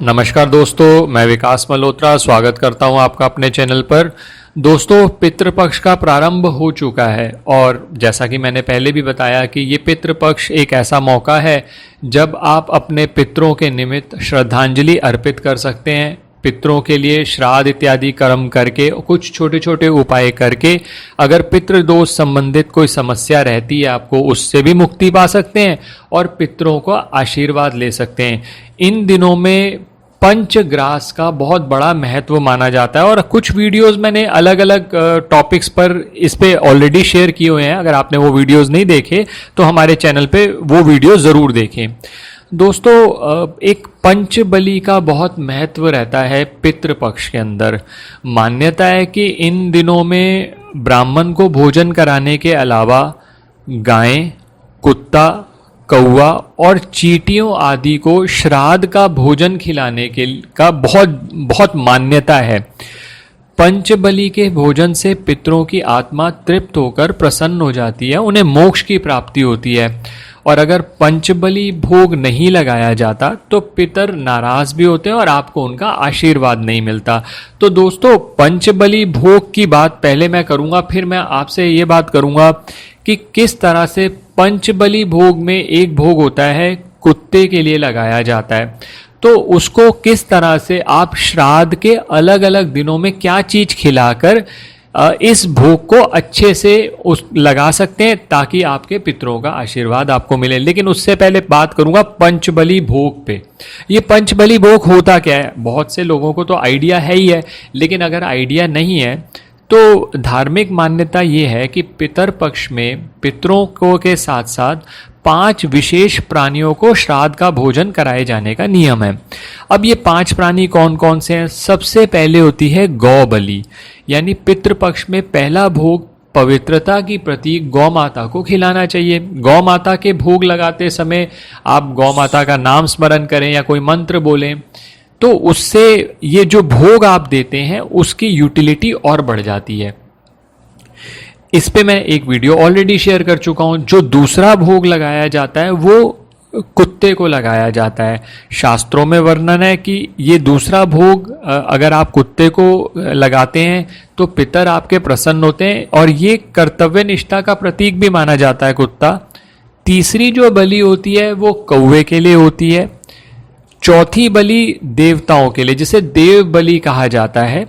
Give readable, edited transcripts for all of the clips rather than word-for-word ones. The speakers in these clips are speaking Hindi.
नमस्कार दोस्तों, मैं विकास मल्होत्रा स्वागत करता हूं आपका अपने चैनल पर। दोस्तों, पितृपक्ष का प्रारंभ हो चुका है और जैसा कि मैंने पहले भी बताया कि ये पितृपक्ष एक ऐसा मौका है जब आप अपने पितरों के निमित्त श्रद्धांजलि अर्पित कर सकते हैं। पितरों के लिए श्राद्ध इत्यादि कर्म करके कुछ छोटे छोटे उपाय करके अगर पितृदोष संबंधित कोई समस्या रहती है आपको, उससे भी मुक्ति पा सकते हैं और पितरों का आशीर्वाद ले सकते हैं। इन दिनों में पंचग्रास का बहुत बड़ा महत्व माना जाता है और कुछ वीडियोस मैंने अलग अलग टॉपिक्स पर इस पे ऑलरेडी शेयर किए हुए हैं। अगर आपने वो वीडियोस नहीं देखे तो हमारे चैनल पे वो वीडियो ज़रूर देखें। दोस्तों, एक पंचबली का बहुत महत्व रहता है पितृपक्ष के अंदर। मान्यता है कि इन दिनों में ब्राह्मण को भोजन कराने के अलावा गाय, कुत्ता, कौवा और चींटियों आदि को श्राद्ध का भोजन खिलाने के का बहुत मान्यता है। पंचबली के भोजन से पितरों की आत्मा तृप्त होकर प्रसन्न हो जाती है, उन्हें मोक्ष की प्राप्ति होती है। और अगर पंचबली भोग नहीं लगाया जाता तो पितर नाराज भी होते हैं और आपको उनका आशीर्वाद नहीं मिलता। तो दोस्तों, पंचबली भोग की बात पहले मैं करूंगा, फिर मैं आपसे ये बात करूंगा कि किस तरह से पंचबली भोग में एक भोग होता है कुत्ते के लिए लगाया जाता है, तो उसको किस तरह से आप श्राद्ध के अलग अलग दिनों में क्या चीज खिलाकर इस भोग को अच्छे से लगा सकते हैं ताकि आपके पितरों का आशीर्वाद आपको मिले। लेकिन उससे पहले बात करूंगा पंचबली भोग पे। ये पंचबली भोग होता क्या है? बहुत से लोगों को तो आइडिया है ही है, लेकिन अगर आइडिया नहीं है तो धार्मिक मान्यता ये है कि पितर पक्ष में पितरों को के साथ साथ 5 विशेष प्राणियों को श्राद्ध का भोजन कराए जाने का नियम है। अब ये 5 प्राणी कौन कौन से हैं? सबसे पहले होती है गौ बलि, यानी पितृपक्ष में पहला भोग पवित्रता की प्रतीक गौ माता को खिलाना चाहिए। गौ माता के भोग लगाते समय आप गौ माता का नाम स्मरण करें या कोई मंत्र बोलें तो उससे ये जो भोग आप देते हैं उसकी यूटिलिटी और बढ़ जाती है। इस पे मैं एक वीडियो ऑलरेडी शेयर कर चुका हूं। जो दूसरा भोग लगाया जाता है वो कुत्ते को लगाया जाता है। शास्त्रों में वर्णन है कि ये दूसरा भोग अगर आप कुत्ते को लगाते हैं तो पितर आपके प्रसन्न होते हैं और ये कर्तव्य निष्ठा का प्रतीक भी माना जाता है कुत्ता। तीसरी जो बलि होती है वो कौवे के लिए होती है। चौथी बलि देवताओं के लिए, जिसे देव बलि कहा जाता है।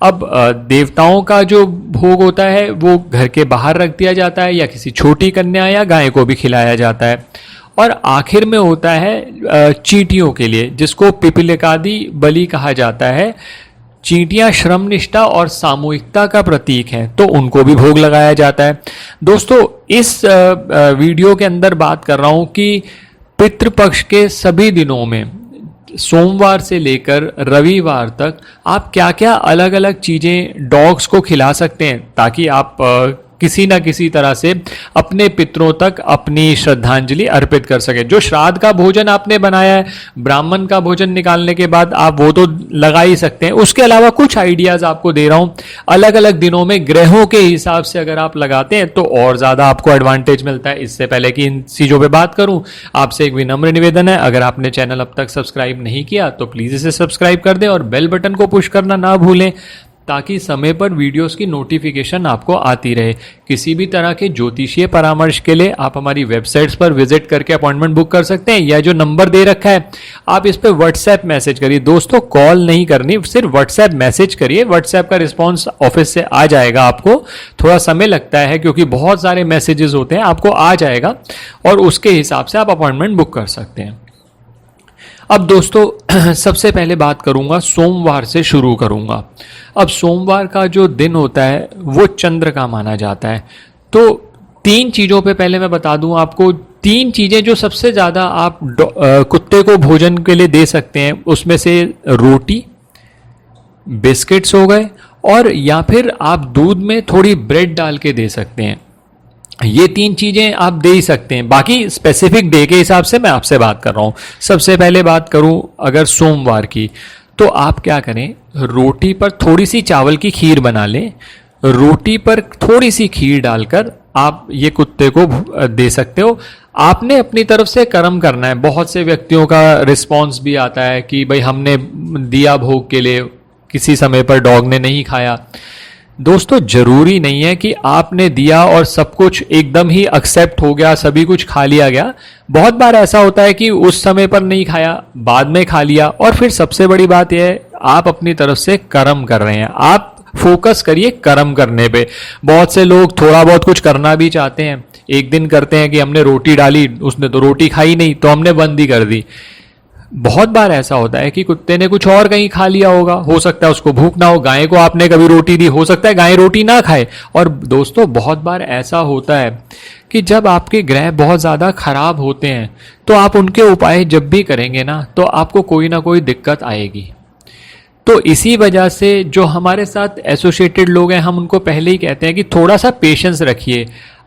अब देवताओं का जो भोग होता है वो घर के बाहर रख दिया जाता है या किसी छोटी कन्या या गाय को भी खिलाया जाता है। और आखिर में होता है चींटियों के लिए, जिसको पिपीलिकादि बलि कहा जाता है। चींटियां श्रमनिष्ठा और सामूहिकता का प्रतीक हैं, तो उनको भी भोग लगाया जाता है। दोस्तों, इस वीडियो के अंदर बात कर रहा हूं कि पितृपक्ष के सभी दिनों में सोमवार से लेकर रविवार तक आप क्या क्या अलग अलग चीज़ें डॉग्स को खिला सकते हैं ताकि आप किसी ना किसी तरह से अपने पितरों तक अपनी श्रद्धांजलि अर्पित कर सके। जो श्राद्ध का भोजन आपने बनाया है, ब्राह्मण का भोजन निकालने के बाद आप वो तो लगा ही सकते हैं। उसके अलावा कुछ आइडियाज आपको दे रहा हूं। अलग अलग दिनों में ग्रहों के हिसाब से अगर आप लगाते हैं तो और ज़्यादा आपको एडवांटेज मिलता है। इससे पहले कि इन चीज़ों पर बात करूँ, आपसे एक विनम्र निवेदन है, अगर आपने चैनल अब तक सब्सक्राइब नहीं किया तो प्लीज़ इसे सब्सक्राइब कर दें और बेल बटन को पुश करना ना भूलें ताकि समय पर वीडियोस की नोटिफिकेशन आपको आती रहे। किसी भी तरह के ज्योतिषीय परामर्श के लिए आप हमारी वेबसाइट्स पर विजिट करके अपॉइंटमेंट बुक कर सकते हैं या जो नंबर दे रखा है आप इस पर व्हाट्सएप मैसेज करिए। दोस्तों, कॉल नहीं करनी, सिर्फ व्हाट्सएप मैसेज करिए। व्हाट्सएप का रिस्पॉन्स ऑफिस से आ जाएगा। आपको थोड़ा समय लगता है क्योंकि बहुत सारे मैसेजेस होते हैं, आपको आ जाएगा और उसके हिसाब से आप अपॉइंटमेंट बुक कर सकते हैं। अब दोस्तों, सबसे पहले बात करूंगा, सोमवार से शुरू करूंगा। अब सोमवार का जो दिन होता है वो चंद्र का माना जाता है। तो 3 चीज़ों पे पहले मैं बता दूं आपको। 3 चीज़ें जो सबसे ज़्यादा आप कुत्ते को भोजन के लिए दे सकते हैं, उसमें से रोटी, बिस्किट्स हो गए और या फिर आप दूध में थोड़ी ब्रेड डाल के दे सकते हैं। ये 3 चीजें आप दे ही सकते हैं। बाकी स्पेसिफिक डे के हिसाब से मैं आपसे बात कर रहा हूं। सबसे पहले बात करूं अगर सोमवार की, तो आप क्या करें, रोटी पर थोड़ी सी चावल की खीर बना लें। रोटी पर थोड़ी सी खीर डालकर आप ये कुत्ते को दे सकते हो। आपने अपनी तरफ से कर्म करना है। बहुत से व्यक्तियों का रिस्पॉन्स भी आता है कि भाई हमने दिया भोग के लिए, किसी समय पर डॉग ने नहीं खाया। दोस्तों जरूरी नहीं है कि आपने दिया और सब कुछ एकदम ही एक्सेप्ट हो गया, सभी कुछ खा लिया गया। बहुत बार ऐसा होता है कि उस समय पर नहीं खाया, बाद में खा लिया। और फिर सबसे बड़ी बात यह है, आप अपनी तरफ से कर्म कर रहे हैं। आप फोकस करिए कर्म करने पे। बहुत से लोग थोड़ा बहुत कुछ करना भी चाहते हैं, एक दिन करते हैं कि हमने रोटी डाली, उसने तो रोटी खाई नहीं तो हमने बंद ही कर दी। बहुत बार ऐसा होता है कि कुत्ते ने कुछ और कहीं खा लिया होगा, हो सकता है उसको भूख ना हो। गाय को आपने कभी रोटी दी, हो सकता है गाय रोटी ना खाए। और दोस्तों बहुत बार ऐसा होता है कि जब आपके ग्रह बहुत ज़्यादा खराब होते हैं तो आप उनके उपाय जब भी करेंगे ना, तो आपको कोई ना कोई दिक्कत आएगी। तो इसी वजह से जो हमारे साथ एसोसिएटेड लोग हैं, हम उनको पहले ही कहते हैं कि थोड़ा सा पेशेंस रखिए।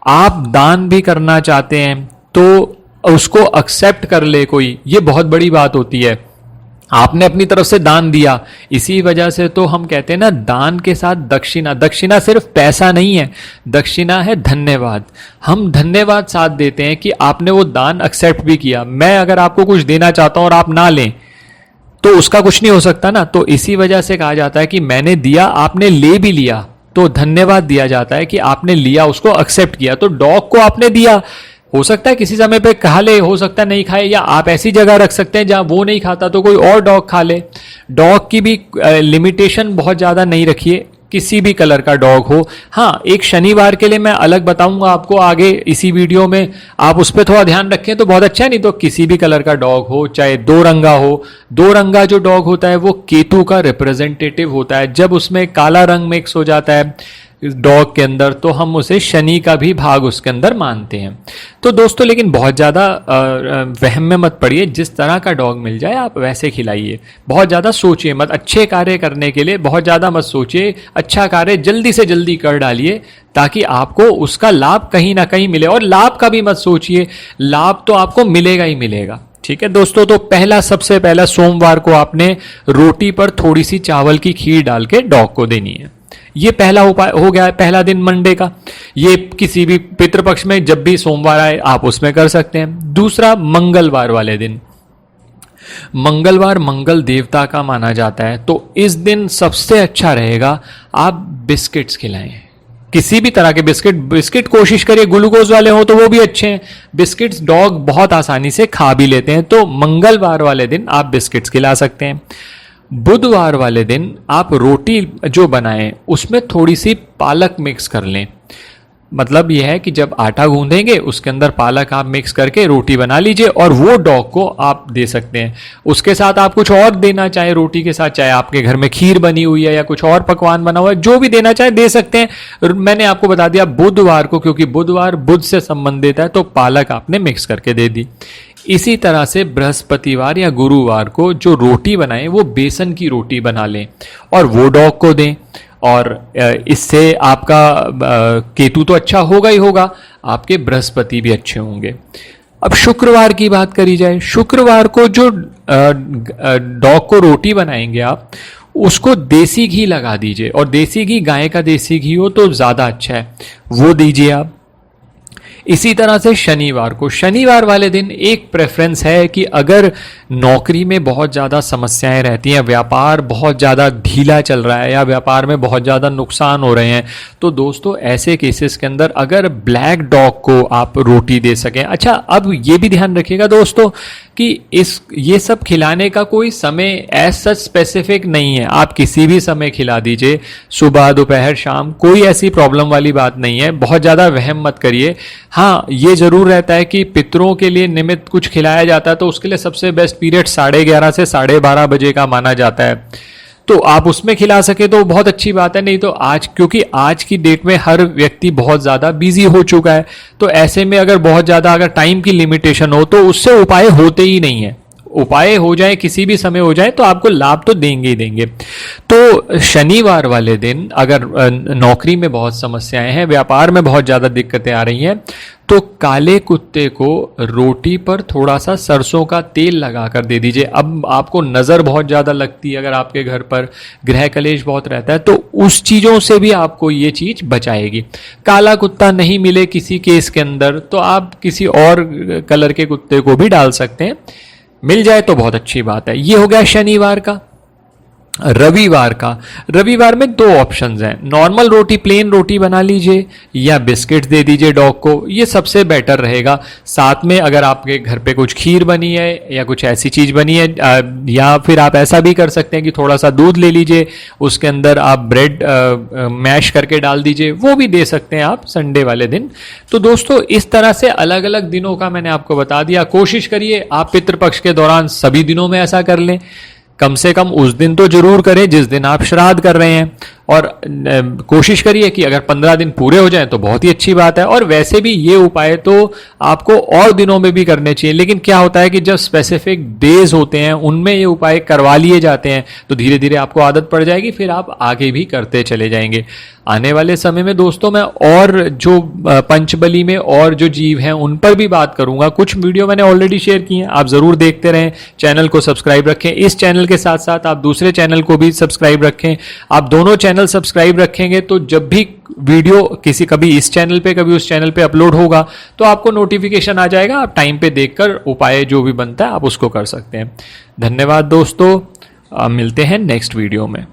आप दान भी करना चाहते हैं तो उसको एक्सेप्ट कर ले कोई, ये बहुत बड़ी बात होती है। आपने अपनी तरफ से दान दिया, इसी वजह से तो हम कहते हैं ना, दान के साथ दक्षिणा। दक्षिणा सिर्फ पैसा नहीं है, दक्षिणा है धन्यवाद। हम धन्यवाद साथ देते हैं कि आपने वो दान एक्सेप्ट भी किया। मैं अगर आपको कुछ देना चाहता हूं और आप ना लें तो उसका कुछ नहीं हो सकता ना। तो इसी वजह से कहा जाता है कि मैंने दिया, आपने ले भी लिया, तो धन्यवाद दिया जाता है कि आपने लिया, उसको एक्सेप्ट किया। तो डॉग को आपने दिया, हो सकता है किसी समय पे खा ले, हो सकता है नहीं खाए, या आप ऐसी जगह रख सकते हैं जहां वो नहीं खाता तो कोई और डॉग खा ले। डॉग की भी लिमिटेशन बहुत ज्यादा नहीं रखिए, किसी भी कलर का डॉग हो। हाँ, एक शनिवार के लिए मैं अलग बताऊंगा आपको आगे इसी वीडियो में, आप उस पर थोड़ा ध्यान रखें तो बहुत अच्छा है। नहीं तो किसी भी कलर का डॉग हो, चाहे दो रंगा हो। दो रंगा जो डॉग होता है वो केतु का रिप्रेजेंटेटिव होता है। जब उसमें काला रंग मिक्स हो जाता है डॉग के अंदर तो हम उसे शनि का भी भाग उसके अंदर मानते हैं। तो दोस्तों लेकिन बहुत ज़्यादा वहम में मत पड़िए, जिस तरह का डॉग मिल जाए आप वैसे खिलाइए। बहुत ज़्यादा सोचिए मत, अच्छे कार्य करने के लिए बहुत ज़्यादा मत सोचिए। अच्छा कार्य जल्दी से जल्दी कर डालिए ताकि आपको उसका लाभ कहीं ना कहीं मिले। और लाभ का भी मत सोचिए, लाभ तो आपको मिलेगा ही मिलेगा। ठीक है दोस्तों, तो सबसे पहला सोमवार को आपने रोटी पर थोड़ी सी चावल की खीर डाल के डॉग को देनी है। ये पहला उपाय हो गया है, पहला दिन मंडे का। ये किसी भी पितृपक्ष में जब भी सोमवार आए आप उसमें कर सकते हैं। दूसरा मंगलवार वाले दिन, मंगलवार मंगल देवता का माना जाता है, तो इस दिन सबसे अच्छा रहेगा आप बिस्किट्स खिलाएं। किसी भी तरह के बिस्किट कोशिश करिए, ग्लूकोज वाले हो तो वो भी अच्छे हैं। बिस्किट्स डॉग बहुत आसानी से खा भी लेते हैं, तो मंगलवार वाले दिन आप बिस्किट्स खिला सकते हैं। बुधवार वाले दिन आप रोटी जो बनाएं उसमें थोड़ी सी पालक मिक्स कर लें। मतलब यह है कि जब आटा गूंदेंगे उसके अंदर पालक आप मिक्स करके रोटी बना लीजिए और वो डॉग को आप दे सकते हैं। उसके साथ आप कुछ और देना चाहे रोटी के साथ, चाहे आपके घर में खीर बनी हुई है या कुछ और पकवान बना हुआ है, जो भी देना चाहे दे सकते हैं। मैंने आपको बता दिया बुधवार को, क्योंकि बुधवार बुध से संबंधित है, तो पालक आपने मिक्स करके दे दी। इसी तरह से बृहस्पतिवार या गुरुवार को जो रोटी बनाएं वो बेसन की रोटी बना लें और वो डॉग को दें। और इससे आपका केतु तो अच्छा होगा ही होगा, आपके बृहस्पति भी अच्छे होंगे। अब शुक्रवार की बात करी जाए, शुक्रवार को जो डॉग को रोटी बनाएंगे आप, उसको देसी घी लगा दीजिए। और देसी घी, गाय का देसी घी हो तो ज़्यादा अच्छा है, वो दीजिए आप। इसी तरह से शनिवार को, शनिवार वाले दिन एक प्रेफरेंस है कि अगर नौकरी में बहुत ज़्यादा समस्याएं रहती हैं, व्यापार बहुत ज़्यादा ढीला चल रहा है या व्यापार में बहुत ज़्यादा नुकसान हो रहे हैं, तो दोस्तों ऐसे केसेस के अंदर अगर ब्लैक डॉग को आप रोटी दे सकें। अच्छा, अब ये भी ध्यान रखिएगा दोस्तों कि ये सब खिलाने का कोई समय एज सच स्पेसिफिक नहीं है, आप किसी भी समय खिला दीजिए, सुबह दोपहर शाम, कोई ऐसी प्रॉब्लम वाली बात नहीं है। बहुत ज़्यादा वहम मत करिए। हाँ, ये जरूर रहता है कि पितरों के लिए निमित्त कुछ खिलाया जाता है तो उसके लिए सबसे बेस्ट पीरियड 11:30 से 12:30 बजे का माना जाता है, तो आप उसमें खिला सके तो बहुत अच्छी बात है। नहीं तो आज, क्योंकि आज की डेट में हर व्यक्ति बहुत ज़्यादा बिजी हो चुका है, तो ऐसे में अगर बहुत ज़्यादा अगर टाइम की लिमिटेशन हो तो उससे उपाय होते ही नहीं है। उपाय हो जाए, किसी भी समय हो जाए, तो आपको लाभ तो देंगे ही देंगे। तो शनिवार वाले दिन अगर नौकरी में बहुत समस्याएं हैं, व्यापार में बहुत ज़्यादा दिक्कतें आ रही हैं, तो काले कुत्ते को रोटी पर थोड़ा सा सरसों का तेल लगा कर दे दीजिए। अब आपको नज़र बहुत ज़्यादा लगती है, अगर आपके घर पर गृह कलेश बहुत रहता है, तो उस चीज़ों से भी आपको ये चीज़ बचाएगी। काला कुत्ता नहीं मिले किसी केस के अंदर, तो आप किसी और कलर के कुत्ते को भी डाल सकते हैं, मिल जाए तो बहुत अच्छी बात है। ये हो गया शनिवार का। रविवार का, रविवार में दो ऑप्शंस हैं, नॉर्मल रोटी, प्लेन रोटी बना लीजिए या बिस्किट दे दीजिए डॉग को, ये सबसे बेटर रहेगा। साथ में अगर आपके घर पे कुछ खीर बनी है या कुछ ऐसी चीज़ बनी है, या फिर आप ऐसा भी कर सकते हैं कि थोड़ा सा दूध ले लीजिए, उसके अंदर आप ब्रेड मैश करके डाल दीजिए, वो भी दे सकते हैं आप संडे वाले दिन। तो दोस्तों इस तरह से अलग अलग दिनों का मैंने आपको बता दिया। कोशिश करिए आप पितृपक्ष के दौरान सभी दिनों में ऐसा कर लें, कम से कम उस दिन तो जरूर करें जिस दिन आप श्राद्ध कर रहे हैं, और कोशिश करिए कि अगर 15 दिन पूरे हो जाएं तो बहुत ही अच्छी बात है। और वैसे भी ये उपाय तो आपको और दिनों में भी करने चाहिए, लेकिन क्या होता है कि जब स्पेसिफिक डेज होते हैं उनमें ये उपाय करवा लिए जाते हैं, तो धीरे धीरे आपको आदत पड़ जाएगी, फिर आप आगे भी करते चले जाएंगे। आने वाले समय में दोस्तों मैं और जो पंचबली में और जो जीव हैं उन पर भी बात करूंगा। कुछ वीडियो मैंने ऑलरेडी शेयर की हैं, आप जरूर देखते रहें। चैनल को सब्सक्राइब रखें, इस चैनल के साथ साथ आप दूसरे चैनल को भी सब्सक्राइब रखें। आप दोनों चैनल सब्सक्राइब रखेंगे तो जब भी वीडियो कभी इस चैनल पे कभी उस चैनल पे अपलोड होगा तो आपको नोटिफिकेशन आ जाएगा, आप टाइम पे देखकर उपाय जो भी बनता है आप उसको कर सकते हैं। धन्यवाद दोस्तों, मिलते हैं नेक्स्ट वीडियो में।